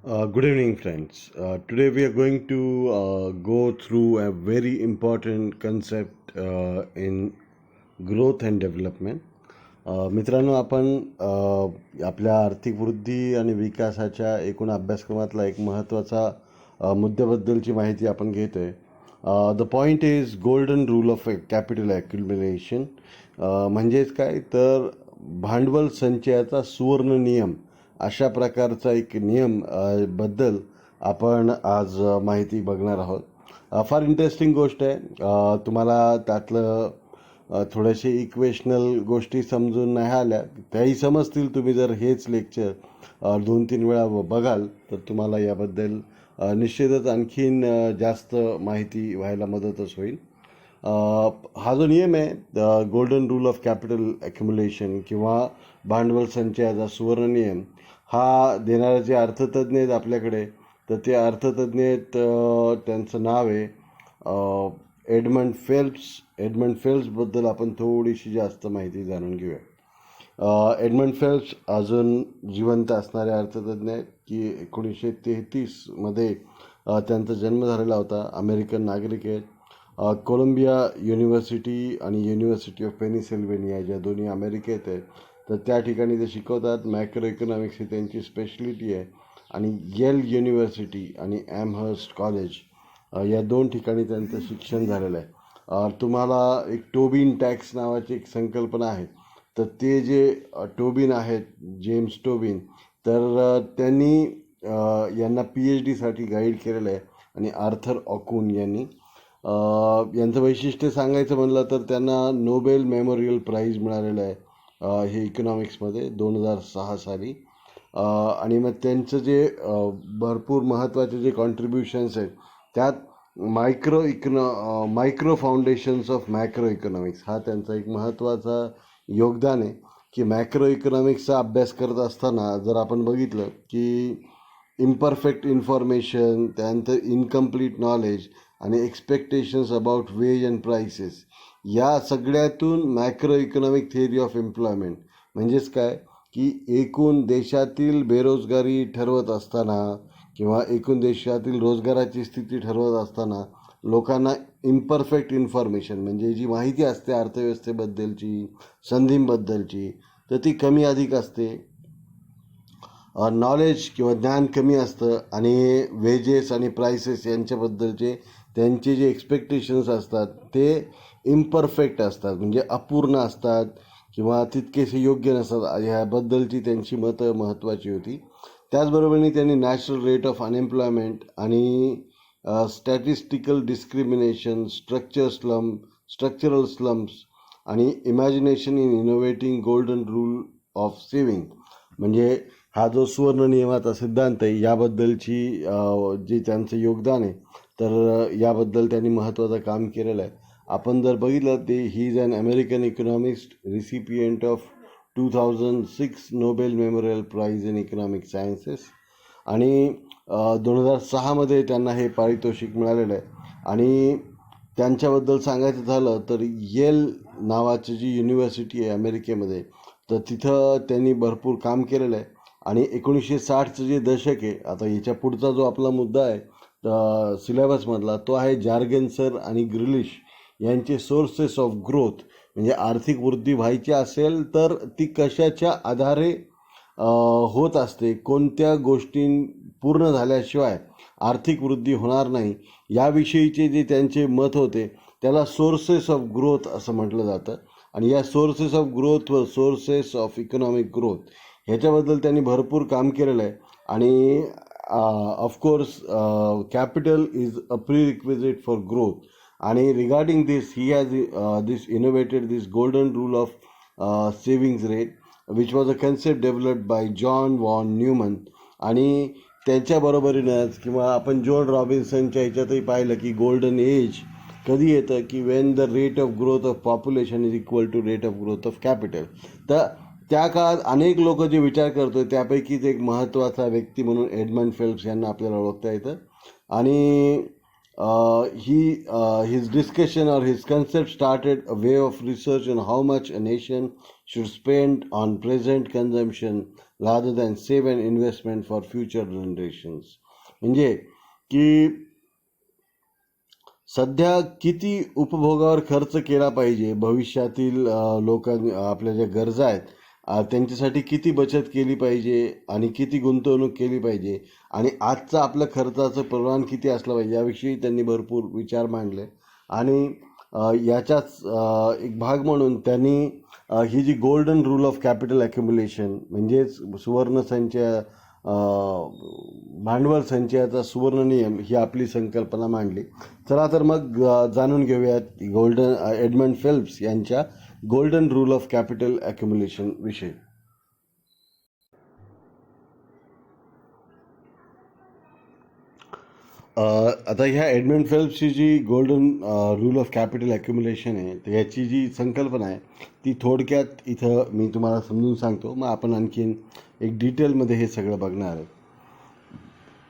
Good evening, friends. Today we are going to go through a very important concept in growth and development. मित्रांनो, आपण आपल्या आर्थिक वृद्धी आणि विकासाच्या एकूण अभ्यासक्रमातला एक महत्त्वाचा मुद्द्याबद्दलची माहिती आपण घेतोय. The point is golden rule of capital accumulation. म्हणजेच काय तर भांडवल संचयाचा सुवर्ण नियम अशा प्रकारचा एक नियम बद्दल आपण आज माहिती बघणार आहोत. फार इंटरेस्टिंग गोष्ट आहे. तुम्हाला त्यातलं थोडेसे इक्वेशनल गोष्टी समजून नाही आल्या त्याही समजतील तुम्ही जर हेच लेक्चर 2-3 वेळा बघाल तर तुम्हाला याबद्दल निश्चितच आणखीन जास्त माहिती व्हायला मदतच होईल. हा जो नियम आहे गोल्डन रूल ऑफ कॅपिटल ॲक्युमुलेशन किंवा भांडवल संचयाचा सुवर्ण नियम हा देणारे जे अर्थतज्ज्ञ आहेत आपल्याकडे, तर ते अर्थतज्ज्ञ आहेत, त्यांचं नाव आहे एडमंड फेल्प्स. एडमंड फेल्प्सबद्दल आपण थोडीशी जास्त माहिती जाणून घेऊया. एडमंड फेल्प्स अजून जिवंत असणारे अर्थतज्ज्ञ आहेत की 1933मध्ये त्यांचा जन्म झालेला होता. अमेरिकन नागरिक आहेत. कोलंबिया युनिव्हर्सिटी आणि युनिव्हर्सिटी ऑफ पेनिसिल्व्हेनिया ज्या दोन्ही अमेरिकेत आहेत तर त्या ठिकाणी ते शिकवतात. मॅक्रो इकॉनॉमिक्स ही त्यांची स्पेशलिटी आहे. आणि येल युनिव्हर्सिटी आणि ॲमहर्स्ट कॉलेज या 2 ठिकाणी त्यांचं शिक्षण झालेलं आहे. तुम्हाला एक टोबिन टॅक्स नावाची एक संकल्पना आहे. तर ते जे टोबिन आहेत, जेम्स टोबिन, तर त्यांनी यांना PhDसाठी गाईड केलेलं आहे. आणि आर्थर ऑकून यांचं वैशिष्ट्य सांगायचं म्हणलं तर त्यांना नोबेल मेमोरियल प्राईज मिळालेलं आहे हे इकॉनॉमिक्समध्ये 2006 साली. आणि मग त्यांचं जे भरपूर महत्त्वाचे जे कॉन्ट्रीब्युशन्स आहेत त्यात micro foundations of macro economics हा त्यांचा एक महत्त्वाचा योगदान आहे. की मॅक्रो इकॉनॉमिक्सचा अभ्यास करत असताना जर आपण बघितलं की इम्परफेक्ट इन्फॉर्मेशन, त्यानंतर इनकम्प्लीट नॉलेज आणि expectations about wage and prices या सगळ्यातून macro economic theory of employment म्हणजेच काय की एकूण देशातील बेरोजगारी ठरवत असताना किंवा एकूण देशातील रोजगाराची स्थिती ठरवत असताना लोकांना इम्परफेक्ट इन्फॉर्मेशन म्हणजे जी माहिती असते अर्थव्यवस्थेबद्दलची, संधींबद्दलची, तर ती कमी अधिक असते. नॉलेज किंवा ज्ञान कमी असतं आणि वेजेस आणि प्राइसेस यांच्याबद्दलचे त्यांचे जे एक्सपेक्टेशन्स असतात ते इम्परफेक्ट असतात, म्हणजे अपूर्ण असतात किंवा तितकेसे योग्य नसतात. ह्याबद्दलची त्यांची मतं महत्त्वाची होती. त्याचबरोबरीने त्यांनी नॅशनल रेट ऑफ अनएम्प्लॉयमेंट आणि स्टॅटिस्टिकल डिस्क्रिमिनेशन, स्ट्रक्चरल स्लम्स आणि imagination in innovating golden rule of saving म्हणजे हा जो सुवर्ण नियमाचा सिद्धांत आहे याबद्दलची जे त्यांचं योगदान आहे तर याबद्दल त्यांनी महत्त्वाचं काम केलेलं आहे. आपण जर बघितलं ते he is an American economist, recipient of 2006 Nobel memorial prize in economic sciences. आणि 2006मध्ये त्यांना हे पारितोषिक मिळालेलं आहे. आणि त्यांच्याबद्दल सांगायचं झालं तर येल नावाची जी युनिव्हर्सिटी आहे अमेरिकेमध्ये, तर तिथं त्यांनी भरपूर काम केलेलं आहे. आणि 1960चं जे दशक आहे, आता याच्या पुढचा जो आपला मुद्दा आहे सिलेबसमधला तो आहे जार्गेन्सर आणि ग्रिलिश यांचे सोर्सेस ऑफ ग्रोथ. म्हणजे आर्थिक वृद्धी व्हायची असेल तर ती कशाच्या आधारे होत असते, कोणत्या गोष्टी पूर्ण झाल्याशिवाय आर्थिक वृद्धी होणार नाही याविषयीचे जे त्यांचे मत होते त्याला सोर्सेस ऑफ ग्रोथ असं म्हटलं जातं. आणि या सोर्सेस ऑफ ग्रोथ व सोर्सेस ऑफ इकॉनॉमिक ग्रोथ ह्याच्याबद्दल त्यांनी भरपूर काम केलेलं आहे. आणि of course capital is a prerequisite for growth. आणि regarding this he has this innovated this golden rule of savings rate which was a concept developed by John von Neumann. आणि त्याच्याबरोबरीनंच किंवा आपण जॉन रॉबिन्सनच्या ह्याच्यातही पाहिलं की गोल्डन एज कधी येतं की when the rate of growth of population is equal to rate of growth of capital. तर त्या काळात अनेक लोक जे विचार करतो त्यापैकीच एक महत्त्वाचा व्यक्ती म्हणून एडमंड फेल्प्स यांना आपल्याला ओळखता येतं. आणि his discussion or his concept started a way of research on how much a nation should spend on present consumption rather than save an investment for future generations. म्हणजे की सध्या किती उपभोगावर खर्च केला पाहिजे, भविष्यातील आपल्या ज्या गरजा आहेत त्यांच्यासाठी किती बचत केली पाहिजे आणि किती गुंतवणूक केली पाहिजे आणि आजचं आपलं खर्चाचं प्रमाण किती असलं पाहिजे याविषयी त्यांनी भरपूर विचार मांडले. आणि याच्याच एक भाग म्हणून त्यांनी ही जी golden rule of capital accumulation म्हणजेच सुवर्ण संचय भांडवल संचयाचा सुवर्ण नियम ही आपली संकल्पना मांडली. चला तर मग जाणून घेऊयात एडमंड फेल्प्स यांच्या golden rule of capital accumulation विषयी. आता ह्या एडमंड फेल्प्सची जी golden rule of capital accumulation आहे तर याची जी संकल्पना आहे ती थोडक्यात इथं मी तुम्हाला समजून सांगतो, मग आपण आणखीन एक डिटेलमध्ये हे सगळं बघणार आहे.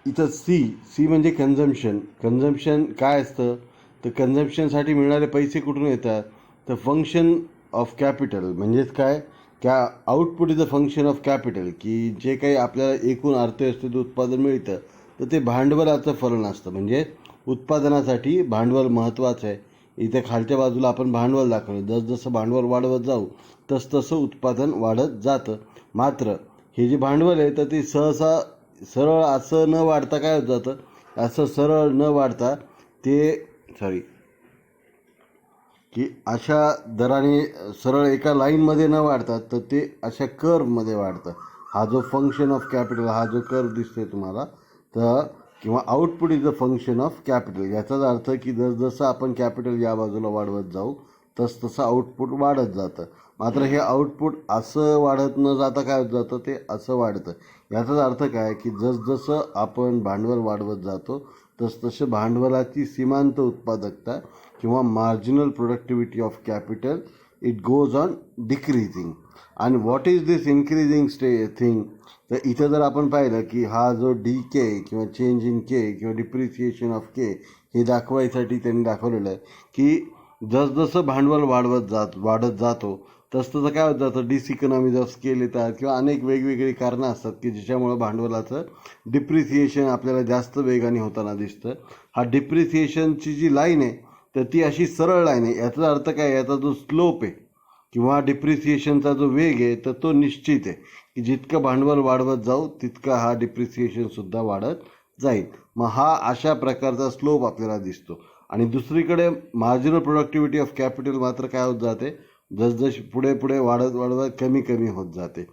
इथं सी म्हणजे कन्झम्पशन काय असतं तर कन्झम्पशनसाठी मिळणारे पैसे कुठून येतात तर फंक्शन ऑफ कॅपिटल म्हणजेच काय output is a function of capital, की जे काही आपल्याला एकूण अर्थव्यवस्थेत उत्पादन मिळतं तर ते भांडवलाचं फलन असतं. म्हणजे उत्पादनासाठी भांडवल महत्त्वाचं आहे. इथे खालच्या बाजूला आपण भांडवल दाखवलं, जसजसं भांडवल वाढवत जाऊ तसतसं उत्पादन वाढत जातं. मात्र हे जे भांडवल आहे तर ते सहसा सरळ असं न वाढता काय होत जातं, असं सरळ न वाढता की अशा दराने सरळ एका लाईनमध्ये न वाढतात तर ते अशा कर्वमध्ये वाढतं. हा जो फंक्शन ऑफ कॅपिटल हा जो कर्व दिसतोय तुम्हाला तर किंवा output is a function of capital, याचाच अर्थ की जसं आपण कॅपिटल या बाजूला वाढवत जाऊ तसं आउटपुट वाढत जातं. मात्र हे आउटपुट असं वाढत न जाता काय होत जातं ते असं वाढतं. याचाच अर्थ काय की जसजसं आपण भांडवल वाढवत जातो तसतसं भांडवलाची सीमांत उत्पादकता किंवा marginal productivity of capital it goes on decreasing. आणि what is this increasing thing तर इथं जर आपण पाहिलं की हा जो डी के किंवा चेंज इन के किंवा डिप्रिसिएशन ऑफ के हे दाखवायसाठी त्यांनी दाखवलेलं आहे की जसजसं भांडवल वाढत जातो तसतसं काय होत जातं डिसइकॉनॉमीज ऑफ स्केल येतात किंवा अनेक वेगवेगळी कारणं असतात की ज्याच्यामुळं भांडवलाचं डिप्रिसिएशन आपल्याला जास्त वेगाने होताना दिसतं. हा डिप्रिसिएशनची जी लाईन आहे तर ती अशी सरळ लाईन आहे. याचा अर्थ काय, याचा जो स्लोप आहे किंवा डिप्रिसिएशनचा जो वेग आहे तर तो निश्चित आहे की जितकं भांडवल वाढवत जाऊ तितका हा डिप्रिसिएशनसुद्धा वाढत जाईल. मग हा अशा प्रकारचा स्लोप आपल्याला दिसतो. आणि दुसरीकडे मार्जिनल प्रोडक्टिव्हिटी ऑफ कॅपिटल मात्र काय होत जाते, जसजशी पुढे वाढत कमी होत जाते.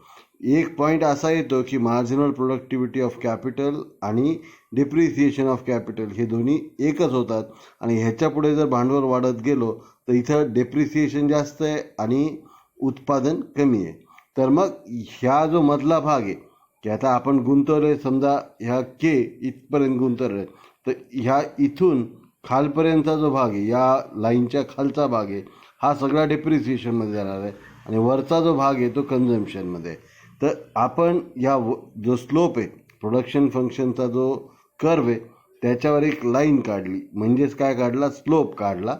एक पॉईंट असा येतो की मार्जिनल प्रोडक्टिव्हिटी ऑफ कॅपिटल आणि डिप्रिसिएशन ऑफ कॅपिटल हे दोन्ही एकच होतात. आणि ह्याच्या पुढे जर भांडवल वाढत गेलो तर इथं डेप्रिसिएशन जास्त आहे आणि उत्पादन कमी आहे. तर मग ह्या जो मधला भाग आहे की आता आपण गुंतवले समजा ह्या के इथपर्यंत गुंतवले तर ह्या इथून खालपर्यंतचा जो भाग आहे या लाईनच्या खालचा भाग आहे हा सगळा डेप्रिसिएशनमध्ये जाणार आहे आणि वरचा जो भाग आहे तो कन्झम्पशनमध्ये. तर आपण या जो स्लोप आहे प्रोडक्शन फंक्शनचा जो कर्व आहे त्याच्यावर एक लाईन काढली, म्हणजेच काय काढला, स्लोप काढला.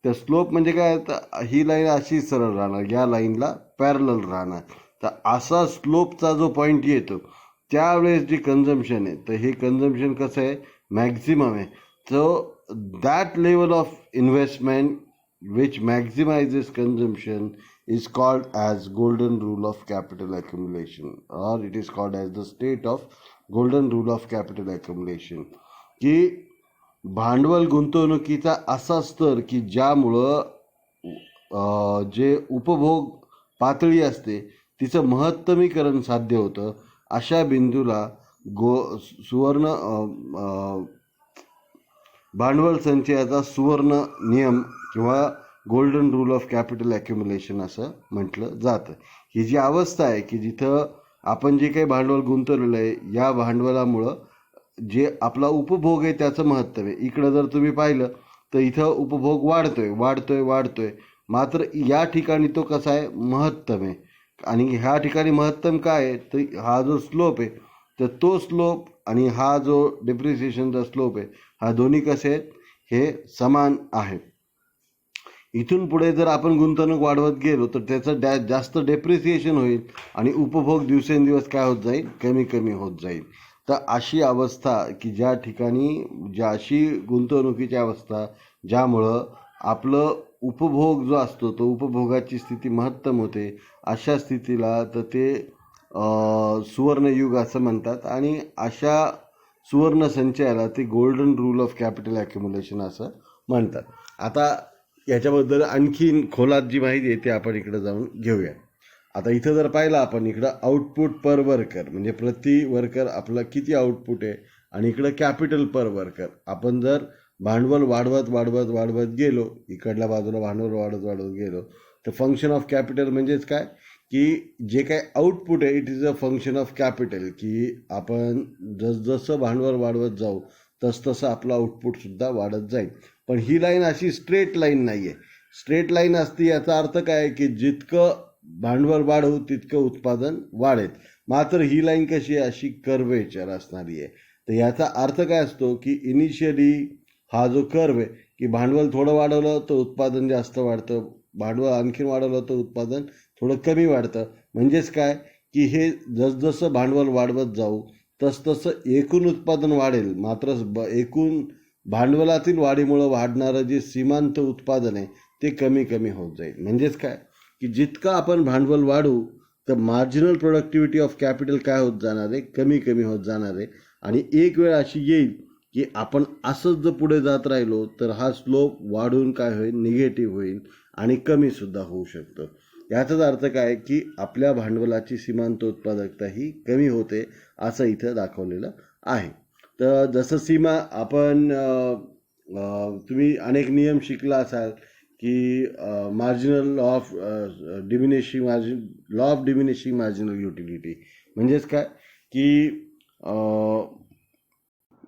तर स्लोप म्हणजे काय, तर ही लाईन अशी सरळ राहणार, या लाईनला पॅरलल राहणार. तर असा स्लोपचा जो पॉईंट येतो त्यावेळेस जे कन्झम्पशन आहे तर हे कन्झम्पशन कसं आहे, मॅक्झिमम आहे. So that level of investment which maximizes consumption is called as golden rule of capital accumulation, or it is called as the state of golden rule of capital accumulation. की भांडवल गुंतवणुकीचा असा स्तर की ज्यामुळं जे उपभोग पातळी असते तिचं महत्तमीकरण साध्य होतं, अशा बिंदूला सुवर्ण भांडवल संचयाचा सुवर्ण नियम किंवा गोल्डन रूल ऑफ कॅपिटल ॲक्युम्युलेशन असं म्हटलं जातं. ही जी अवस्था आहे की जिथं आपण जे काही भांडवल गुंतवलेलं आहे या भांडवलामुळं जे आपला उपभोग आहे त्याचं महत्त्व आहे. इकडं जर तुम्ही पाहिलं तर इथं उपभोग वाढतोय, मात्र या ठिकाणी तो कसा आहे, महत्तम आहे. आणि ह्या ठिकाणी महत्तम काय आहे तर हा जो स्लोप आहे तर तो स्लोप आणि हा जो डिप्रिसिएशनचा स्लोप आहे हा दोन्ही कसे आहेत, हे समान आहेत. इथून पुढे जर आपण गुंतवणूक वाढवत गेलो तर त्याचं जास्त डेप्रिसिएशन होईल आणि उपभोग दिवसेंदिवस काय होत जाईल, कमी कमी होत जाईल. तर अशी अवस्था की ज्या ठिकाणी अशी गुंतवणुकीची अवस्था ज्यामुळं आपलं उपभोग जो असतो तो उपभोगाची स्थिती महत्तम होते, अशा स्थितीला तर ते सुवर्णयुग असं म्हणतात आणि अशा सुवर्ण संचयाला ते गोल्डन रूल ऑफ कॅपिटल ॲक्युम्युलेशन असं म्हणतात. आता याच्याबद्दल आणखीन खोलात जी माहिती आहे ती आपण इकडं जाऊन घेऊया. आता इथं जर पाहिलं आपण इकडं आउटपुट पर वर्कर म्हणजे प्रति वर्कर आपला किती आउटपुट आहे आणि इकडं कॅपिटल पर वर्कर. आपण जर भांडवल वाढवत वाढवत वाढवत गेलो, इकडल्या बाजूला भांडवल वाढवत वाढवत गेलो तर फंक्शन ऑफ कॅपिटल म्हणजेच काय की जे काय आउटपुट आहे it is a function of capital, की आपण जसजसं भांडवल वाढवत जाऊ तसतसं आपलं आउटपुटसुद्धा वाढत जाईल. पण ही लाईन अशी स्ट्रेट लाईन नाही आहे. स्ट्रेट लाईन असते याचा अर्थ काय की जितकं भांडवल वाढवू तितकं उत्पादन वाढेल. मात्र ही लाईन कशी आहे, अशी कर्वेचर असणारी आहे. तर याचा अर्थ काय असतो की इनिशियली हा जो कर्व आहे की भांडवल थोडं वाढवलं तर उत्पादन जास्त वाढतं, भांडवल आणखीन वाढवलं तर उत्पादन थोडं कमी वाढतं. म्हणजेच काय की हे जसजसं भांडवल वाढवत जाऊ तसतसं एकूण उत्पादन वाढेल, मात्र एकूण भांडवलातील वाढीमुळं वाढणारं जे सीमांत उत्पादन आहे ते कमी कमी होत जाईल. म्हणजेच काय की जितकं आपण भांडवल वाढवू तर मार्जिनल प्रोडक्टिव्हिटी ऑफ कॅपिटल काय होत जाणार आहे, कमी कमी होत जाणार आहे. आणि एक वेळ अशी येईल की आपण असंच जर पुढे जात राहिलो तर हा स्लोप वाढून काय होईल, निगेटिव्ह होईल आणि कमीसुद्धा होऊ शकतं. याचाच अर्थ काय की आपल्या भांडवलाची सीमांत उत्पादकता ही कमी होते असं इथं दाखवलेलं आहे. तर जसं सीमा आपण तुम्ही अनेक नियम शिकला असाल की marginal law of diminishing marginal utility. म्हणजेच काय की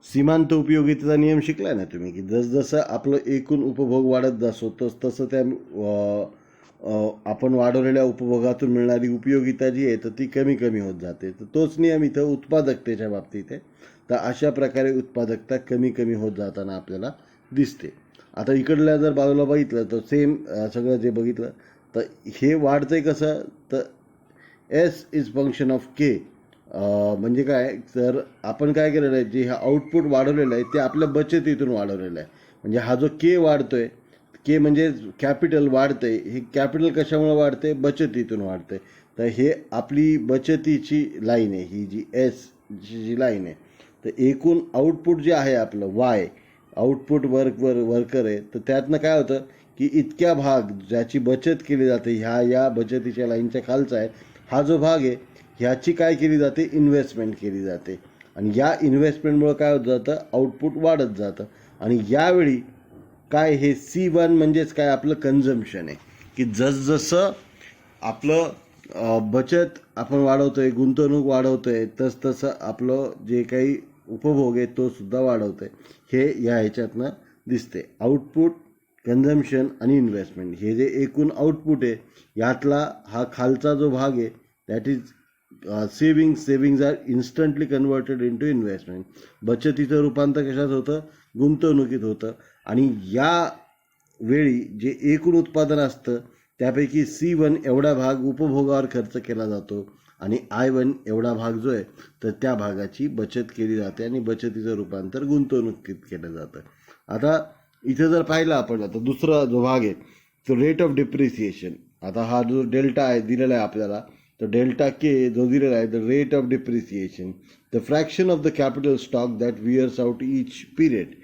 सीमांत उपयोगितेचा नियम शिकलाय ना तुम्ही, की जसजसं आपलं एकूण उपभोग वाढत जातो तसं त्या आपण वाढवलेल्या उपभोगातून मिळणारी उपयोगिता जी आहे तर ती कमी कमी होत जाते. तर तोच नियम इथं उत्पादकतेच्या बाबतीत आहे. तर अशा प्रकारे उत्पादकता कमी कमी होत जाताना आपल्याला दिसते. आता इकडल्या जर बाजूला बघितलं तर सेम सगळं जे बघितलं तर हे वाढतंय कसं, तर S is function of K. म्हणजे काय, तर आपण काय केलेलं आहे, जे हा आउटपुट वाढवलेलं आहे ते आपल्या बचतीतून वाढवलेलं आहे. म्हणजे हा जो के वाढतोय, के म्हणजे कॅपिटल वाढतंय, हे कॅपिटल कशामुळे वाढते, बचतीतून वाढतंय. तर हे आपली बचतीची लाईन आहे, ही जी एस जी लाईन आहे. तर एकूण आउटपुट जे आहे आपलं वाय, आउटपुट वर्कर आहे, तर त्यातनं काय होतं की इतक्या भाग ज्याची बचत केली जाते या बचतीच्या लाईनच्या खालचा आहे हा जो भाग आहे ह्याची काय केली जाते, इन्व्हेस्टमेंट केली जाते. आणि या इन्व्हेस्टमेंटमुळं काय होत जातं, आउटपुट वाढत जातं. आणि यावेळी काय, हे C1 म्हणजेच काय आपलं कन्झम्पशन आहे, की जसजसं आपलं बचत आपण वाढवतोय, गुंतवणूक वाढवतोय, तसतसं आपलं जे काही उपभोग आहे तो सुद्धा वाढवतोय. हे या ह्याच्यातनं दिसते. आउटपुट, कन्झम्पशन आणि इन्व्हेस्टमेंट हे जे एकूण आउटपुट आहे यातला हा खालचा जो भाग आहे that is savings are instantly converted into investment. बचतीचं रूपांतर कशात होतं, गुंतवणुकीत होतं. आणि या वेळी जे एकूण उत्पादन असतं त्यापैकी C1 एवढा भाग उपभोगावर खर्च केला जातो आणि I1 एवढा भाग जो आहे तर त्या भागाची बचत केली जाते आणि बचतीचं रूपांतर गुंतवणुकीत केलं जातं. आता इथं जर पाहिलं आपण, आता दुसरा जो भाग आहे तो रेट ऑफ डिप्रिसिएशन. आता हा जो डेल्टा आहे दिलेला आहे आपल्याला, तर डेल्टा के जो दिलेला आहे the rate of depreciation the fraction of the capital stock that wears out each period.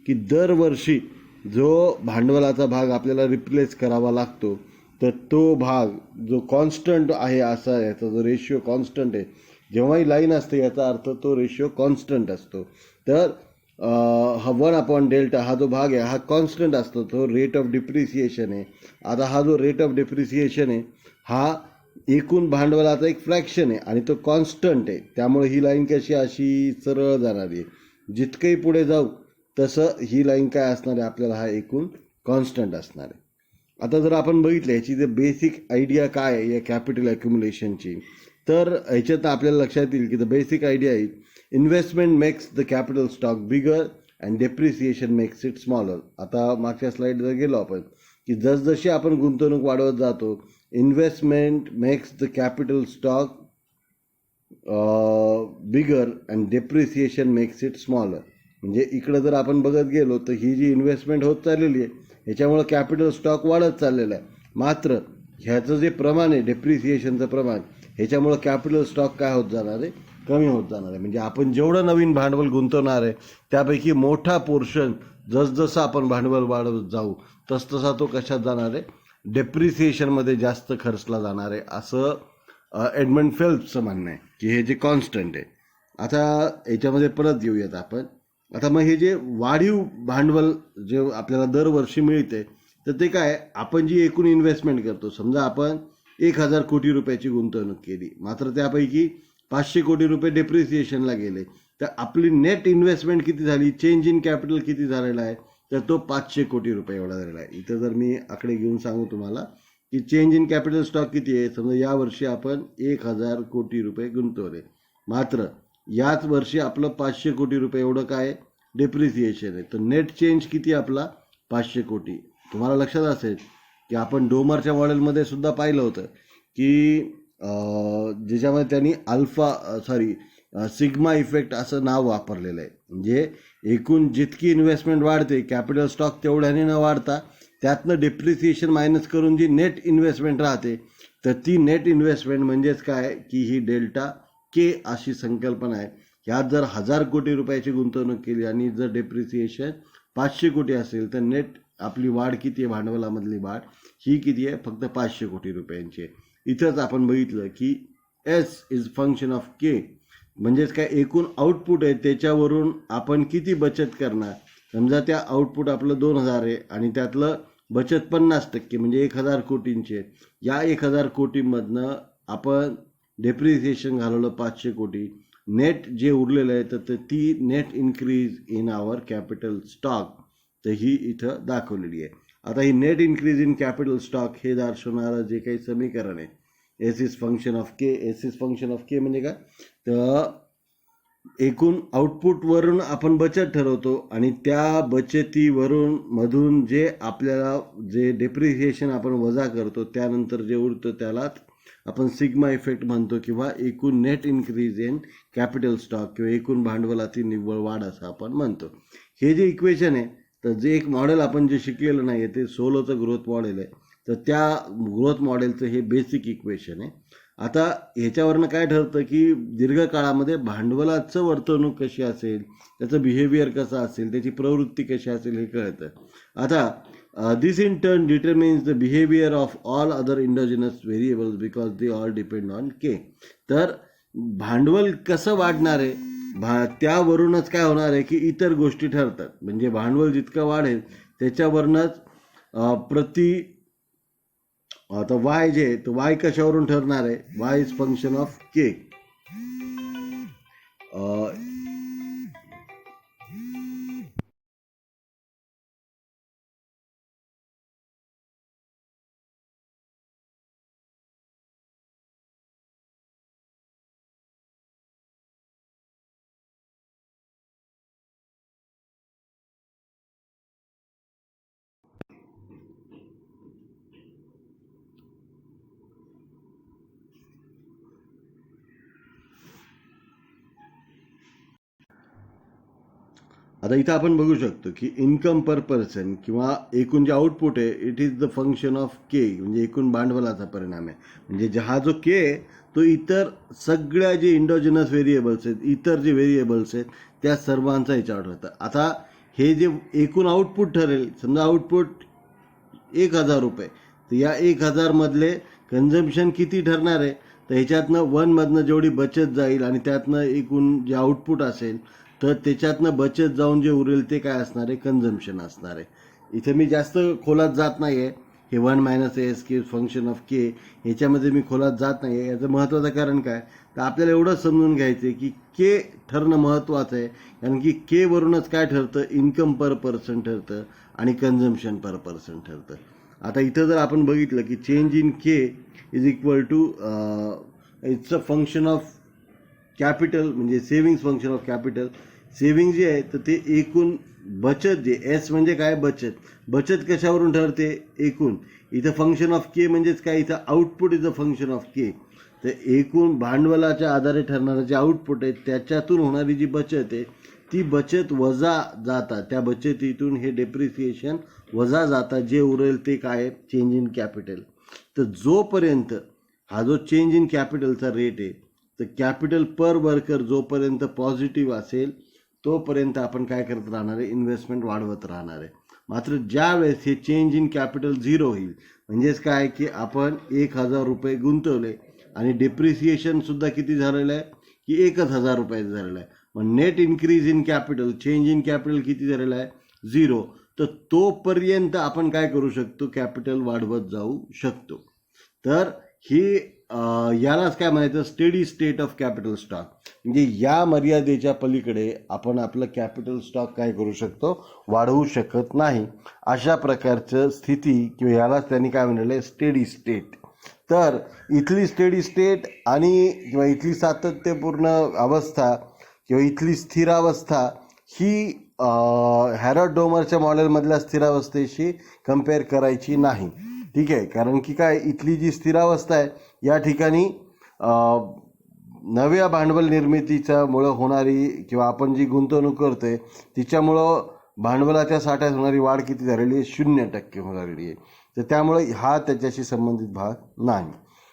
की दरवर्षी जो भांडवलाचा भाग आपल्याला रिप्लेस करावा लागतो तर तो भाग जो कॉन्स्टंट आहे असा, याचा जो रेशिओ कॉन्स्टंट आहे, जेव्हाही लाईन असते याचा अर्थ तो रेशिओ कॉन्स्टंट असतो. तर हा 1/डेल्टा हा जो भाग आहे हा कॉन्स्टंट असतो, तो रेट ऑफ डिप्रिसिएशन आहे. आता हा जो रेट ऑफ डिप्रिसिएशन आहे हा एकूण भांडवलाचा एक फ्रॅक्शन आहे आणि तो कॉन्स्टंट आहे. त्यामुळे ही लाईन कशी अशी सरळ जाणारी आहे. जितकंही पुढे जाऊ तसं ही लाईन काय असणार आहे, आपल्याला हा एकूण कॉन्स्टंट असणार आहे. आता जर आपण बघितलं ह्याची जे बेसिक आयडिया काय आहे या कॅपिटल ॲक्युम्युलेशनची, तर ह्याच्यात आपल्याला लक्षात येईल की the basic idea is investment makes the capital stock bigger and depreciation makes it smaller. आता मागच्या स्लाईड जर गेलो आपण की जसजशी आपण गुंतवणूक वाढवत जातो, investment makes the capital stock bigger and depreciation makes it smaller. म्हणजे इकडं जर आपण बघत गेलो तर ही जी इन्व्हेस्टमेंट होत चाललेली आहे ह्याच्यामुळं कॅपिटल स्टॉक वाढत चाललेला आहे. मात्र ह्याचं जे प्रमाण आहे डेप्रिसिएशनचं प्रमाण, ह्याच्यामुळं कॅपिटल स्टॉक काय होत जाणार आहे, कमी होत जाणार आहे. म्हणजे आपण जेवढं नवीन भांडवल गुंतवणार आहे त्यापैकी मोठा पोर्शन जसजसं आपण भांडवल वाढवत जाऊ तसतसा तो कशात जाणार आहे, डेप्रिसिएशनमध्ये जास्त खर्चला जाणार आहे, असं एडमंड फेल्प्सचं म्हणणं आहे की हे जे कॉन्स्टंट आहे. आता याच्यामध्ये परत येऊयात आपण. आता मग हे जे वाढीव भांडवल जे आपल्याला दरवर्षी मिळते तर ते काय, आपण जी एकूण इन्व्हेस्टमेंट करतो, समजा आपण 1,000 कोटी रुपयाची गुंतवणूक केली, मात्र त्यापैकी 500 कोटी रुपये डेप्रिसिएशनला गेले, तर आपली नेट इन्व्हेस्टमेंट किती झाली, चेंज इन कॅपिटल किती झालेला आहे, तर तो 500 कोटी रुपये एवढा झालेला आहे. इथं जर मी आकडे घेऊन सांगू तुम्हाला की चेंज इन कॅपिटल स्टॉक किती आहे, समजा यावर्षी आपण 1,000 कोटी रुपये गुंतवले, मात्र याच वर्षी आपलं 500 कोटी रुपये एवढं काय डेप्रिसिएशन आहे, तर नेट चेंज किती आपला 500 कोटी. तुम्हाला लक्षात असेल की आपण डोमरच्या मॉडेलमध्ये सुद्धा पाहिलं होतं की ज्याच्यामध्ये त्यांनी सिग्मा इफेक्ट असं नाव वापरलेलं आहे. म्हणजे एकूण जितकी इन्व्हेस्टमेंट वाढते कॅपिटल स्टॉक तेवढ्याने न वाढता त्यातनं डेप्रिसिएशन मायनस करून जी नेट इन्व्हेस्टमेंट राहते तर ती नेट इन्व्हेस्टमेंट म्हणजेच काय की ही डेल्टा के अशी संकल्पना आहे. ह्यात जर 1,000 कोटी रुपयाची गुंतवणूक केली आणि जर डेप्रिसिएशन 500 कोटी असेल तर नेट आपली वाढ किती आहे, भांडवलामधली वाढ ही किती आहे, फक्त 500 कोटी रुपयांची आहे. इथंच आपण बघितलं की एस इज फंक्शन ऑफ के, म्हणजेच काय एकूण आउटपुट आहे त्याच्यावरून आपण किती बचत करणार. समजा त्या आउटपुट आपलं 2,000 आहे आणि त्यातलं बचत 50% म्हणजे 1,000 कोटींची आहे. या 1,000 कोटीमधनं आपण डेप्रिसिएशन घालवलं 500 कोटी, नेट जे उरलेलं आहे तर ती net increase in our capital stock तर ही इथं दाखवलेली आहे. आता ही net increase in capital stock हे दर्शवणारं जे काही समीकरण आहे S is function of K. S is function of K म्हणजे काय, तर एकूण आउटपुटवरून आपण बचत ठरवतो आणि त्या बचतीवरून मधून जे आपल्याला जे डेप्रिसिएशन आपण वजा करतो त्यानंतर जे उरतं त्यालाच आपण सिग्मा इफेक्ट म्हणतो किंवा एकूण net increase in capital stock किंवा एकूण भांडवलातील निव्वळ वाढ असं आपण म्हणतो. हे जे इक्वेशन आहे तर जे एक मॉडेल आपण जे शिकलेलं नाही आहे ते सोलोचं ग्रोथ मॉडेल आहे, तर त्या ग्रोथ मॉडेलचं हे बेसिक इक्वेशन आहे. आता ह्याच्यावरनं काय ठरतं की दीर्घकाळामध्ये भांडवलाचं वर्तवणूक कशी असेल, त्याचं बिहेवियर कसं असेल, त्याची प्रवृत्ती कशी असेल हे कळतं. आता this in turn determines the behaviour of all other endogenous variables because they all depend on K. तर भांडवल कसं वाढणार आहे त्यावरूनच काय होणार आहे की इतर गोष्टी ठरतात. म्हणजे भांडवल जितकं वाढेल त्याच्यावरूनच आता वाय जे तर वाय कशावरून ठरणार आहे, वाय इज फंक्शन ऑफ के. आता इथं आपण बघू शकतो की इन्कम पर पर्सन किंवा एकूण जे आउटपुट आहे it is the function of K, म्हणजे एकूण भांडवलाचा परिणाम आहे. म्हणजे हा जो के आहे तो इतर सगळ्या जे इंडोजिनस व्हेरिएबल्स आहेत, इतर जे व्हेरिएबल्स आहेत त्या सर्वांचा याच्यावर होतं. आता हे जे एकूण आउटपुट ठरेल, समजा आउटपुट 1,000 रुपये, तर या 1,000 मधले कन्झम्पशन किती ठरणार आहे, तर ह्याच्यातनं 1मधनं जेवढी बचत जाईल आणि त्यातनं एकूण जे आउटपुट असेल तर त्याच्यातनं बचत जाऊन जे उरेल ते काय असणार आहे, कन्झम्पशन असणार आहे. इथे मी जास्त खोलात जात नाही आहे. हे 1 - एस के फंक्शन ऑफ के ह्याच्यामध्ये मी खोलात जात नाही आहे. याचं महत्त्वाचं कारण काय, तर आपल्याला एवढंच समजून घ्यायचं आहे की के ठरणं महत्त्वाचं आहे, कारण की के वरूनच काय ठरतं, इन्कम पर पर्सन ठरतं आणि कन्झम्पशन पर पर्सन ठरतं. आता इथं जर आपण बघितलं की change in K is equal to it's a function of capital, म्हणजे savings function of capital. Saving जे आहे तर ते एकूण बचत जे एस म्हणजे काय, बचत. बचत कशावरून ठरते, एकूण. इथं फंक्शन ऑफ के म्हणजेच काय, इथं output is a function of K. तर एकूण भांडवलाच्या आधारे ठरणारं जे आउटपुट आहे त्याच्यातून होणारी जी बचत आहे ती बचत वजा जातात, त्या बचतीतून हे डेप्रिसिएशन वजा जातात, जे उरेल ते काय, चेंज इन कॅपिटल. तर जोपर्यंत हा जो चेंज इन कॅपिटलचा रेट आहे, तर कॅपिटल पर वर्कर जोपर्यंत पॉझिटिव्ह असेल तोपर्यंत आपण काय करत राहणार आहे, इन्व्हेस्टमेंट वाढवत राहणार आहे. मात्र ज्या वेळेस हे चेंज इन कॅपिटल झिरो होईल, म्हणजेच काय की आपण 1,000 रुपये गुंतवले आणि डेप्रिसिएशन सुद्धा किती झालेलं आहे की 1,000 रुपयाचं झालेलं आहे. मग net increase in capital, change in capital किती झालेलं आहे, 0. तर तोपर्यंत आपण काय करू शकतो, कॅपिटल वाढवत जाऊ शकतो. तर ही यालाच काय म्हणायचं, steady state of capital stock. म्हणजे या मर्यादेच्या पलीकडे आपण आपलं कॅपिटल स्टॉक काय करू शकतो, वाढवू शकत नाही. अशा प्रकारचं स्थिती किंवा यालाच त्यांनी काय म्हटलं आहे, स्टेडी स्टेट. तर इथली स्टेडी स्टेट आणि किंवा इथली सातत्यपूर्ण अवस्था किंवा इथली स्थिरावस्था ही हॅरॉड डोमरच्या मॉडेलमधल्या स्थिरावस्थेशी कम्पेअर करायची नाही. ठीक आहे, कारण की काय, इथली जी स्थिरावस्था आहे या ठिकाणी नव्या भांडवल निर्मितीच्यामुळं होणारी किंवा आपण जी गुंतवणूक करतोय तिच्यामुळं भांडवलाच्या साठ्यात होणारी वाढ किती झालेली आहे, 0% होणारी आहे. तर त्यामुळं हा त्याच्याशी संबंधित भाग नाही.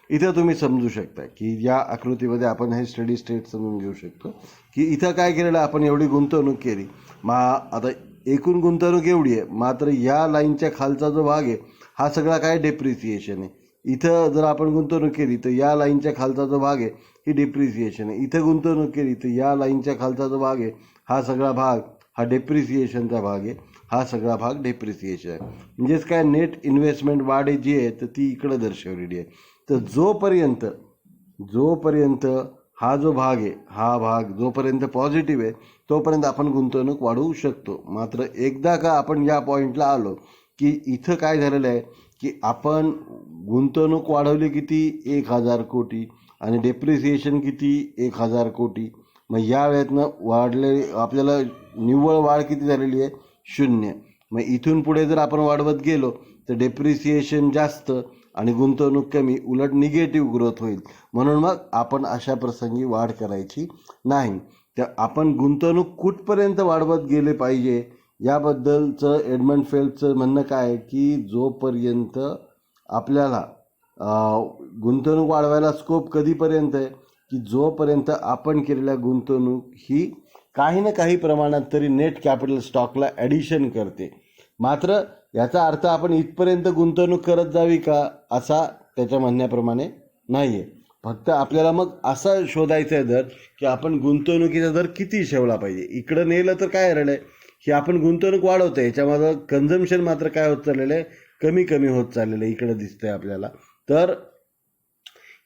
इथं तुम्ही समजू शकता की या आकृतीमध्ये आपण हे स्टडी स्टेट समजून घेऊ शकतो की इथं काय केलेलं, आपण एवढी गुंतवणूक केली, आता एकूण गुंतवणूक एवढी आहे, मात्र या लाईनच्या खालचा जो भाग आहे हा सगळा काय, डेप्रिसिएशन आहे. इथं जर आपण गुंतवणूक केली तर या लाईनच्या खालचा जो भाग आहे ही डेप्रिसिएशन आहे. इथं गुंतवणूक केली तर या लाईनच्या खालचा जो भाग आहे हा सगळा भाग हा डेप्रिसिएशनचा भाग आहे, हा सगळा भाग डेप्रिसिएशन आहे. म्हणजेच काय, नेट इन्व्हेस्टमेंट वाढ जी आहे तर ती इकडं दर्शवलेली आहे. तर जोपर्यंत हा जो भाग आहे हा भाग जोपर्यंत पॉझिटिव्ह आहे तोपर्यंत आपण गुंतवणूक वाढवू शकतो. मात्र एकदा का आपण या पॉईंटला आलो की इथं काय झालेलं आहे की आपण गुंतवणूक वाढवली किती, 1,000 कोटी आणि डेप्रिसिएशन किती, 1,000 कोटी. मग या वेळेतनं वाढले आपल्याला निव्वळ वाढ किती झालेली आहे, 0. मग इथून पुढे जर आपण वाढवत गेलो तर डेप्रिसिएशन जास्त आणि गुंतवणूक कमी, उलट निगेटिव्ह ग्रोथ होईल. म्हणून मग आपण अशा प्रसंगी वाढ करायची नाही. तर आपण गुंतवणूक कुठपर्यंत वाढवत गेले पाहिजे याबद्दलचं एडमंड फेल्प्सचं म्हणणं काय आहे की जोपर्यंत आपल्याला गुंतवणूक वाढवायला स्कोप कधीपर्यंत आहे की जोपर्यंत आपण केलेल्या गुंतवणूक ही काही ना काही प्रमाणात तरी नेट कॅपिटल स्टॉकला ॲडिशन करते. मात्र याचा अर्थ आपण इथपर्यंत गुंतवणूक करत जावी का, असा त्याच्या म्हणण्याप्रमाणे नाही आहे. फक्त आपल्याला मग असा शोधायचा आहे दर की आपण गुंतवणुकीचा दर किती ठेवला पाहिजे. इकडं नेलं तर काय राहिलं आहे की आपण गुंतवणूक वाढवतो, याच्यामध्ये कन्झम्पशन मात्र काय होत चाललेलं आहे, कमी कमी होत चाललेलं आहे, इकडं दिसतंय आपल्याला. तर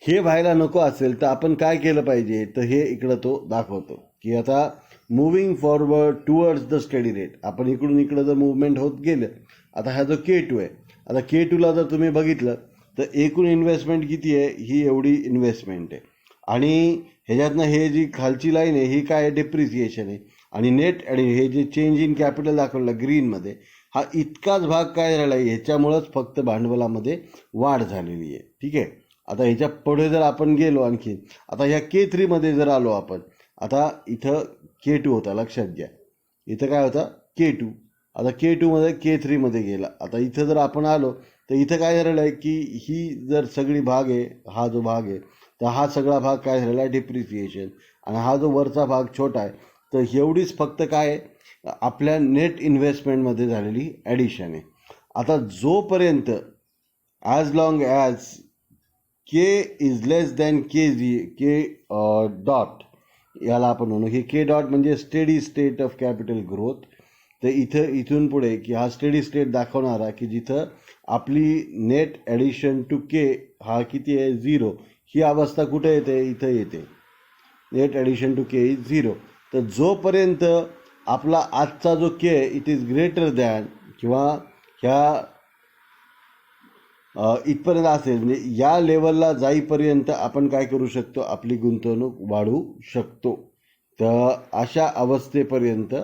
हे व्हायला नको असेल तर आपण काय केलं पाहिजे, तर हे इकडं तो दाखवतो की आता moving forward towards the study rate. आपण इकडून इकडं जर मुवमेंट होत गेलं, आता हा जो K2 आहे, आता K2ला जर तुम्ही बघितलं तर एकूण इन्व्हेस्टमेंट किती आहे, ही एवढी इन्व्हेस्टमेंट आहे आणि ह्याच्यातनं हे जी खालची लाईन आहे ही काय आहे, डेप्रिसिएशन आहे. आणि नेट आणि हे जे चेंज इन कॅपिटल दाखवलं ग्रीनमध्ये, हा इतकाच भाग काय झाला आहे, ह्याच्यामुळंच फक्त भांडवलामध्ये वाढ झालेली आहे. ठीक आहे, आता ह्याच्या पुढे जर आपण गेलो आणखी, आता ह्या K3मध्ये जर आलो आपण, आता इथं K2 होता, लक्षात घ्या, इथं काय होता K2, आता K2मध्ये K3मध्ये गेला. आता इथं जर आपण आलो तर इथं काय झालेलं आहे की ही जर सगळी भाग आहे, हा जो भाग आहे तर हा सगळा भाग काय झालेला आहे, डेप्रिसिएशन. आणि हा जो वरचा भाग छोटा आहे तर एवढीच फक्त काय आहे, आपल्या नेट इन्व्हेस्टमेंटमध्ये झालेली ॲडिशन आहे. आता जोपर्यंत as long as K is less than K dot, याला आपण म्हणू हे K डॉट म्हणजे steady state of capital growth. तर इथून पुढे की हा स्टेडी स्टेट दाखवणारा की जिथं आपली नेट ॲडिशन टू K हा किती आहे, 0. ही अवस्था कुठे येते, इथं येते, net addition to K is 0. तर जोपर्यंत आपला आजचा जो K it is greater than किंवा ह्या इथपर्यंत असेल, म्हणजे या लेवलला जाईपर्यंत आपण काय करू शकतो, आपली गुंतवणूक वाढवू शकतो. तर अशा अवस्थेपर्यंत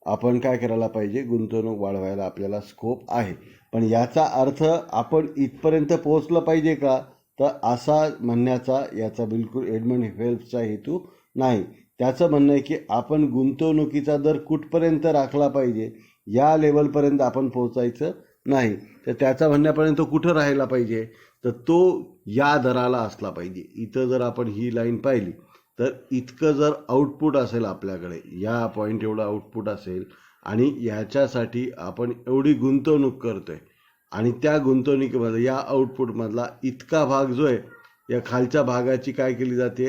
आपण काय करायला पाहिजे, गुंतवणूक वाढवायला आपल्याला स्कोप आहे. पण याचा अर्थ आपण इथपर्यंत पोहोचलं पाहिजे का, तर असा म्हणण्याचा याचा बिलकुल एडमंड फेल्प्सचा हेतू नाही. त्याचं म्हणणं आहे की आपण गुंतवणुकीचा दर कुठपर्यंत राखला पाहिजे, या लेवलपर्यंत आपण पोहोचायचं नाही. तर त्याचा म्हणण्यापर्यंत कुठं राहायला पाहिजे, तर तो या दराला असला पाहिजे. इथं जर आपण ही लाईन पाहिली तर इतकं जर आउटपुट असेल आपल्याकडे, या पॉईंट एवढं आउटपुट असेल आणि याच्यासाठी आपण एवढी गुंतवणूक करतोय आणि त्या गुंतवणुकीमध्ये या आउटपुटमधला इतका भाग जो आहे, या खालच्या भागाची काय केली जाते,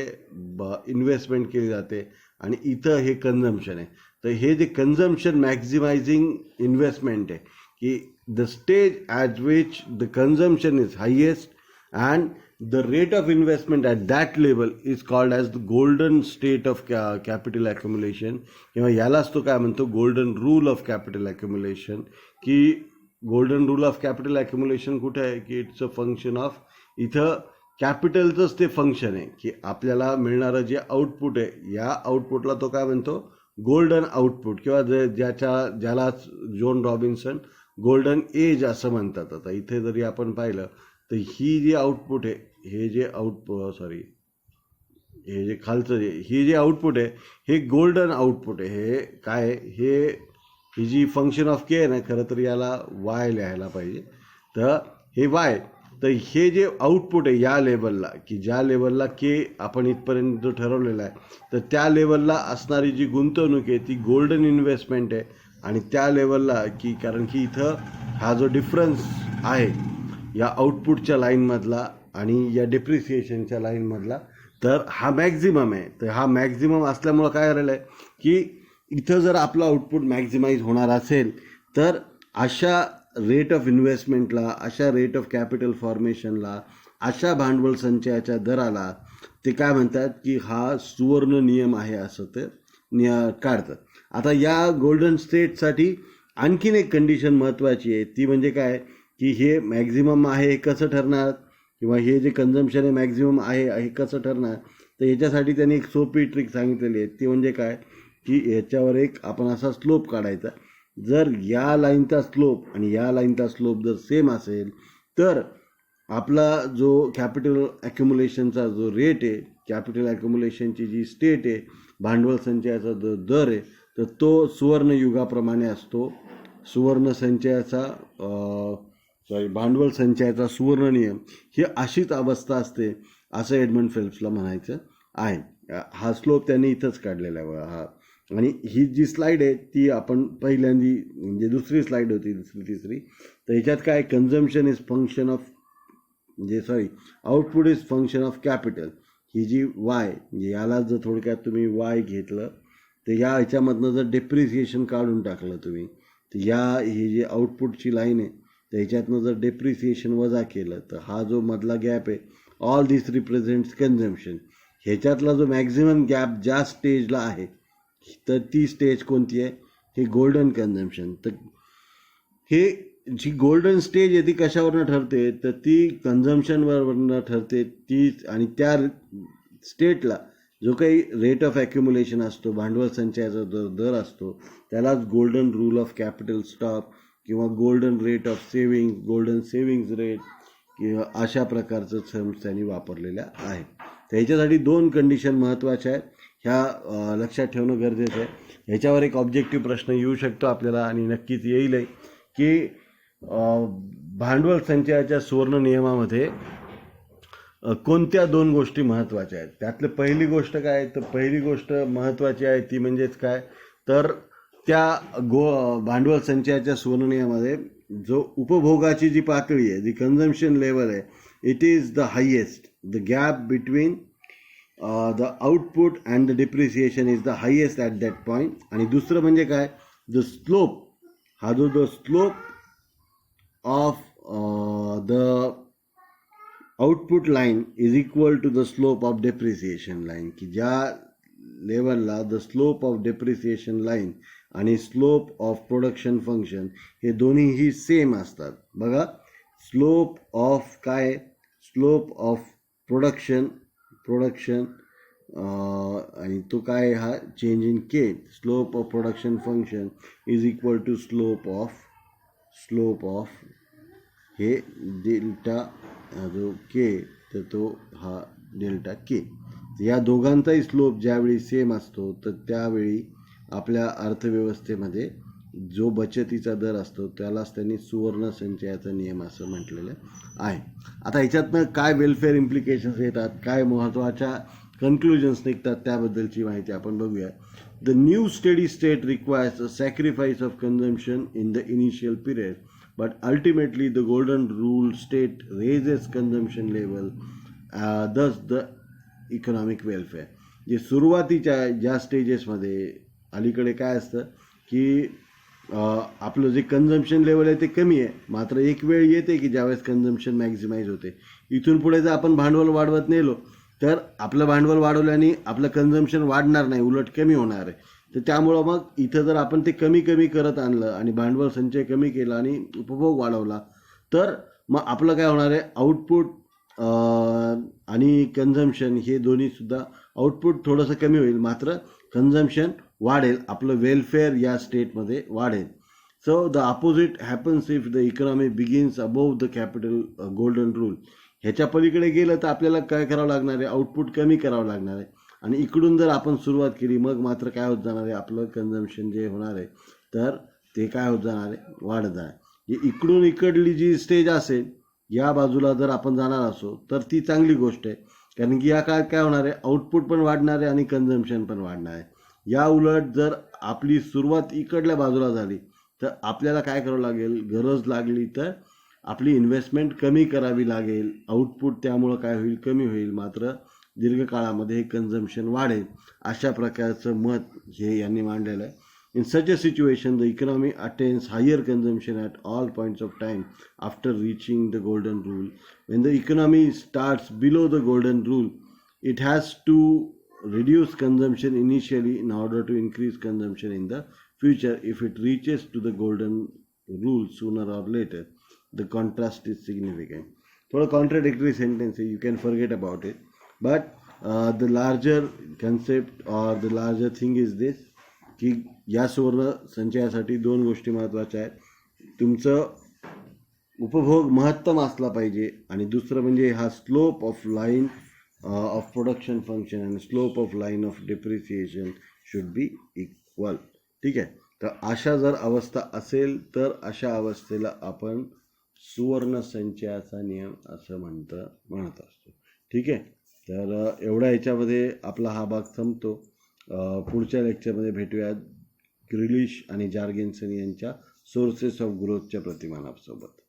इन्व्हेस्टमेंट केली जाते आणि इथं हे कन्झम्पशन आहे. तर हे जे कन्झम्पशन मॅक्झिमायझिंग इन्व्हेस्टमेंट आहे की the stage at which the consumption is highest and the rate of investment at that level is called as the golden state of capital accumulation, किंवा यालाच तो काय म्हणतो, golden rule of capital accumulation. की golden rule of capital accumulation कुठे आहे, की it's a function of, इथं कॅपिटलचंच ते फंक्शन आहे की आपल्याला मिळणारं जे आउटपुट आहे, या आउटपुटला तो काय म्हणतो, गोल्डन आउटपुट, किंवा ज्याला जॉन रॉबिन्सन गोल्डन एज असं म्हणतात. आता इथे जरी आपण पाहिलं तर ही जी आउटपुट आहे, हे जे हे जे खालचं ही जे आउटपुट आहे, हे गोल्डन आउटपुट आहे. हे काय आहे, ही जी फंक्शन ऑफ के आहे ना, खरं तर याला वाय लिहायला पाहिजे. तर हे वाय, तर हे जे आउटपुट आहे या लेवलला, की ज्या लेवलला के आपण इथपर्यंत जो ठरवलेला आहे, तर त्या लेवलला असणारी जी गुंतवणूक आहे ती गोल्डन इन्व्हेस्टमेंट आहे. आणि त्या लेवलला की कारण की इथं हा जो डिफरन्स आहे या आउटपुटच्या लाईनमधला आणि या डेप्रिसिएशनच्या लाईनमधला, तर हा मॅक्झिमम आहे. तर हा मॅक्झिमम असल्यामुळं काय झालेलं आहे की इथं जर आपलं आउटपुट मॅक्झिमाइज होणार असेल, तर अशा रेट ऑफ इन्व्हेस्टमेंटला, अशा रेट ऑफ कॅपिटल फॉर्मेशनला, अशा भांडवल संचयाच्या दराला ते काय म्हणतात की हा सुवर्ण नियम आहे असं ते काढतात. आता या गोल्डन स्टेटसाठी आणखीन एक कंडिशन महत्त्वाची आहे, ती म्हणजे काय की हे मॅक्झिमम आहे हे कसं ठरणार, किंवा हे जे कन्झम्पशन आहे मॅक्झिमम आहे हे कसं ठरणार. तर याच्यासाठी त्यांनी एक सोपी ट्रिक सांगितलेली आहे, ती म्हणजे काय की याच्यावर एक आपण असा स्लोप काढायचा. जर या लाईनचा स्लोप आणि या लाईनचा स्लोप जर सेम असेल, तर आपला जो कॅपिटल ॲक्युम्युलेशनचा जो रेट आहे, कॅपिटल ॲक्युम्युलेशनची जी स्टेट आहे, भांडवल संचयाचा जो दर आहे, तर तो सुवर्णयुगाप्रमाणे असतो. सुवर्ण संचयाचा भांडवल संचयाचा सुवर्ण नियम, ही अशीच अवस्था असते असं एडमंड फेल्प्सला म्हणायचं आहे. हा स्लोप त्यांनी इथंच काढलेला आहे हा. आणि ही जी स्लाईड आहे ती आपण पहिल्यांदी, म्हणजे दुसरी स्लाईड होती, तिसरी, तर ह्याच्यात काय, consumption is function of, output is function of capital. ही जी वाय, म्हणजे याला जर थोडक्यात तुम्ही वाय घेतलं, तर या ह्याच्यामधनं जर डेप्रिसिएशन काढून टाकलं तुम्ही, तर ही जी आउटपुटची लाईन आहे, तर ह्याच्यातनं जर डेप्रिसिएशन वजा केलं, तर हा जो मधला गॅप आहे, ऑल दिस रिप्रेझेंट्स कन्झम्पशन. ह्याच्यातला जो मॅक्झिमम गॅप ज्या स्टेजला आहे, तर ती स्टेज कोणती आहे, हे गोल्डन कन्झम्पशन. तर हे जी गोल्डन स्टेज आहे ती कशावरनं ठरते, तर ती कन्झम्पशनवरनं ठरते ती. आणि त्या स्टेटला जो काही रेट ऑफ ॲक्युम्युलेशन असतो, भांडवल संचयाचा जो दर असतो, त्यालाच golden rule of capital stock किंवा golden rate of saving, golden savings rate, किंवा अशा प्रकारचं टर्म्स त्यांनी वापरलेल्या आहेत. तर ह्याच्यासाठी 2 कंडिशन महत्त्वाच्या आहेत, ह्या लक्षात ठेवणं गरजेचं आहे. ह्याच्यावर एक ऑब्जेक्टिव्ह प्रश्न येऊ शकतो आपल्याला, आणि नक्कीच येईलही, की भांडवल संचयाच्या सुवर्ण नियमामध्ये कोणत्या 2 गोष्टी महत्त्वाच्या आहेत. त्यातलं पहिली गोष्ट काय, तर पहिली गोष्ट महत्त्वाची आहे ती म्हणजेच काय, तर त्या भांडवल संचयाच्या सुवर्ण नियमामध्ये जो उपभोगाची जी पातळी आहे, जी कन्झम्पशन लेवल आहे, it is the highest, the gap between the output and the depreciation is the highest at that point. आणि दुसरं म्हणजे काय, द स्लोप, हा जो slope of the output line is equal to the slope of depreciation line, की ज्या लेवलला the slope of depreciation line आणि स्लोप ऑफ प्रोडक्शन फंक्शन हे दोन्हीही सेम असतात. बघा, स्लोप ऑफ काय, स्लोप ऑफ प्रोडक्शन आणि तो काय हा change in K. Slope of production function is equal to slope of हे डेल्टा जो के, तर तो हा डेल्टा के. या दोघांचाही स्लोप ज्यावेळी सेम असतो तर त्यावेळी आपल्या अर्थव्यवस्थेमध्ये जो बचतीचा दर असतो त्यालाच त्यांनी सुवर्ण संचयाचा नियम असं म्हटलेलं आहे. आता ह्याच्यातनं काय वेलफेअर इम्प्लिकेशन्स येतात, काय महत्त्वाच्या कन्क्लुजन्स निघतात त्याबद्दलची माहिती आपण बघूया. The new steady state requires a sacrifice of consumption in the initial period, but ultimately the golden rule state raises consumption level, thus the economic welfare. जे सुरुवातीच्या ज्या स्टेजेसमध्ये अलीकडे काय असतं की आपलं जे कन्झम्पशन लेवल आहे ते कमी आहे, मात्र एक वेळ येते की ज्यावेळेस कन्झम्पशन मॅक्झिमाइज होते. इथून पुढे जर आपण भांडवल वाढवत नेलो तर आपलं भांडवल वाढवल्याने आपलं कन्झम्पशन वाढणार नाही, उलट कमी होणार आहे. तर त्यामुळं मग इथं जर आपण ते कमी करत आणलं आणि भांडवल संचय कमी केला आणि उपभोग वाढवला तर मग आपलं काय होणार आहे, आउटपुट आणि कन्झम्पशन हे दोन्हीसुद्धा, आउटपुट थोडंसं कमी होईल मात्र कन्झम्पशन वाढेल, आपलं वेलफेअर या स्टेटमध्ये वाढेल. So the opposite happens if the economy begins above the capital golden rule. ह्याच्या पलीकडे गेलं तर आपल्याला काय करावं लागणार आहे, आउटपुट कमी करावं लागणार आहे. आणि इकडून जर आपण सुरुवात केली मग मात्र काय होत जाणार आहे, आपलं कन्झम्पशन जे होणार आहे तर ते काय होत जाणार आहे, वाढत जाणार. इकडून इकडली जी स्टेज असेल या बाजूला जर आपण जाणार असो तर ती चांगली गोष्ट आहे, कारण की या काळात काय होणार आहे, आउटपुट पण वाढणार आहे आणि कन्झम्पशन पण वाढणार आहे. या उलट जर आपली सुरुवात इकडल्या बाजूला झाली तर आपल्याला काय करावं लागेल, गरज लागली तर आपली इन्व्हेस्टमेंट कमी करावी लागेल, आउटपुट त्यामुळं काय होईल, कमी होईल, मात्र दीर्घकाळामध्ये हे कन्झम्पशन वाढेल. अशा प्रकारचं मत हे यांनी मांडलेलं आहे. In such a situation, the economy attains higher consumption at all points of time after reaching the golden rule. When the economy starts below the golden rule, it has to reduce consumption initially in order to increase consumption in the future if it reaches to the golden rule sooner or later. The contrast is significant. थोडं contradictory sentence, you can forget about it. But the larger concept or the larger thing is this, की या सुवर्ण संचयासाठी दोन गोष्टी महत्त्वाच्या आहेत. तुमचं उपभोग महत्तम असला पाहिजे आणि दुसरं म्हणजे हा slope of line of production function आणि slope of line of depreciation should be equal. ठीक आहे, तर अशा जर अवस्था असेल तर अशा अवस्थेला आपण सुवर्ण संचयाचा नियम असं म्हणत असतो. ठीक आहे, तर एवढा याच्यामध्ये आपला हा भाग संपतो. पुढच्या लेक्चरमध्ये भेटूयात ग्रिलिश आणि जार्गेन्सन यांच्या सोर्सेस ऑफ ग्रोथच्या प्रतिमानासोबत.